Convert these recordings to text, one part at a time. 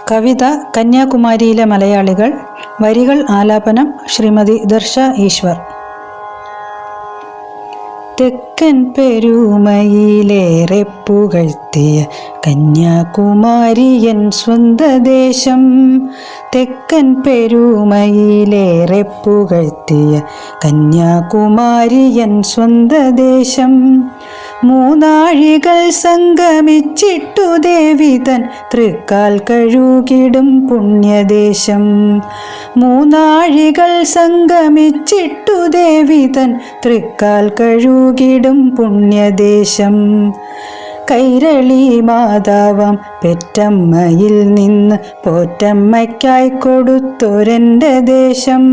കവിത കന്യാകുമാരിയിലെ മലയാളികൾ. വരികൾ ആലാപനം ശ്രീമതി ദർശ ഈശ്വർ. തെക്കൻ പെരുമയിലേറെ പുകഴ്ത്തിയ കന്യാകുമാരിയൻ സ്വന്തദേശം. തെക്കൻ പെരുമയിലേറെ പുകഴ്ത്തിയ കന്യാകുമാരിയൻ സ്വന്തദേശം. മൂന്നാഴികൾ സംഗമിച്ചിട്ടു ദേവിതൻ തൃക്കാൽ കഴുകിടും പുണ്യദേശം. മൂന്നാഴികൾ സംഗമിച്ചിട്ടു ദേവിതൻ തൃക്കാൽ കഴുകിടും പുണ്യദേശം. കൈരളി മാതാവാം പെറ്റമ്മയിൽ നിന്ന് പോറ്റമ്മയ്ക്കായി കൊടുത്തൊരെൻ്റെ ദേശം.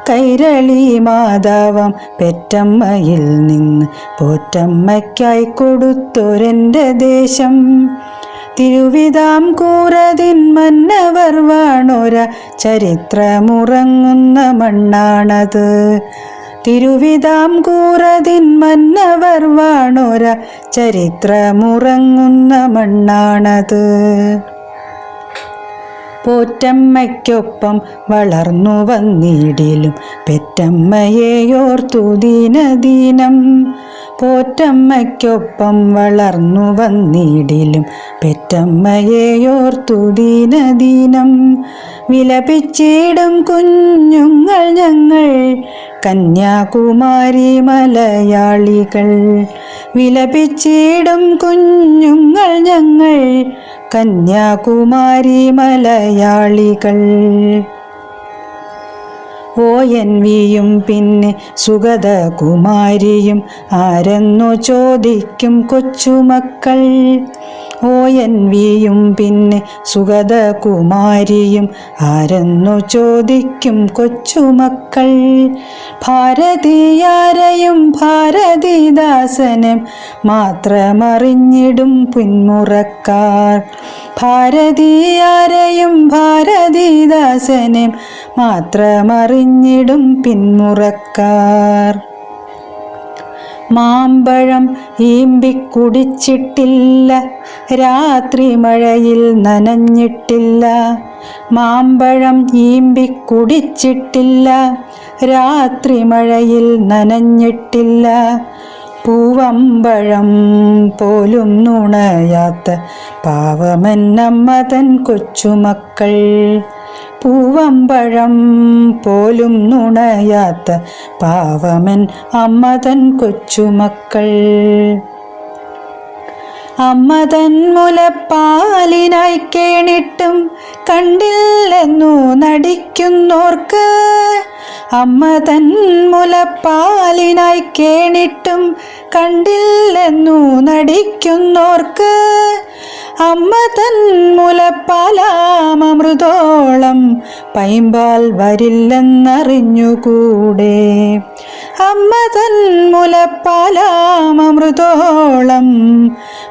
കൈരളി മാതാവാം പെറ്റമ്മയിൽ നിന്ന് പോറ്റമ്മയ്ക്കായി കൊടുത്തൊരെൻ്റെ ദേശം. തിരുവിതാംകൂറതിൻ മന്നവർ വാണൊര ചരിത്രമുറങ്ങുന്ന മണ്ണാണത്. തിരുവിതാംകൂറതിൻ മന്നവർ വാണൊര ചരിത്രമുറങ്ങുന്ന മണ്ണാണത്. പോറ്റമ്മയ്ക്കൊപ്പം വളർന്നു വന്നിടിലും പെറ്റമ്മയെയോർത്തു ദീനദീനം. പോറ്റമ്മയ്ക്കൊപ്പം വളർന്നു വന്നിടിലും പെറ്റമ്മയെയോർത്തു ദീനദീനം. വിലപിച്ചിടും കുഞ്ഞുങ്ങൾ ഞങ്ങൾ കന്യാകുമാരി മലയാളികൾ. വിലപിച്ചിടും കുഞ്ഞുങ്ങൾ ഞങ്ങൾ കന്യാകുമാരി മലയാളികൾ. ONVയും പിന്നെ സുഗതകുമാരിയും ആരെന്നു ചോദിക്കും കൊച്ചുമക്കൾ. ONVയും പിന്നെ സുഗതകുമാരിയും ആരെന്നു ചോദിക്കും കൊച്ചുമക്കൾ. ഭാരതീയാരെയും ഭാരതീദാസനും മാത്രമറിഞ്ഞിടും പിന്മുറക്കാർ. ഭാരതീയാരെയും ഭാരതീദാസനും മാത്രമറിഞ്ഞിടും പിന്മുറക്കാർ. മാമ്പഴം ഈമ്പിക്കുടിച്ചിട്ടില്ല, രാത്രി മഴയിൽ നനഞ്ഞിട്ടില്ല. മാമ്പഴം ഈമ്പിക്കുടിച്ചിട്ടില്ല, രാത്രി മഴയിൽ നനഞ്ഞിട്ടില്ല. പൂവമ്പഴം പോലും നുണയാത്ത പാവമെന്നമ്മതൻ കൊച്ചുമക്കൾ. പൂവമ്പഴം പോലും നുണയാത്ത പാവമൻ അമ്മതൻ കൊച്ചുമക്കൾ. അമ്മതൻ മുലപ്പാലിനായി കേണിട്ടും കണ്ടില്ലെന്നു നടിക്കുന്നോർക്ക്. അമ്മതൻ മുലപ്പാലിനായി കേണിട്ടും കണ്ടില്ലെന്നു നടിക്കുന്നോർക്ക്. അമ്മതൻ മുലപ്പാലാമൃതോളം പൈമ്പാൽ വരില്ലെന്നറിഞ്ഞുകൂടെ. അമ്മതൻ മുലപ്പാലാമൃതോളം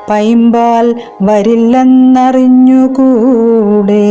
പൈമ്പാൽ വരില്ലെന്നറിഞ്ഞുകൂടെ.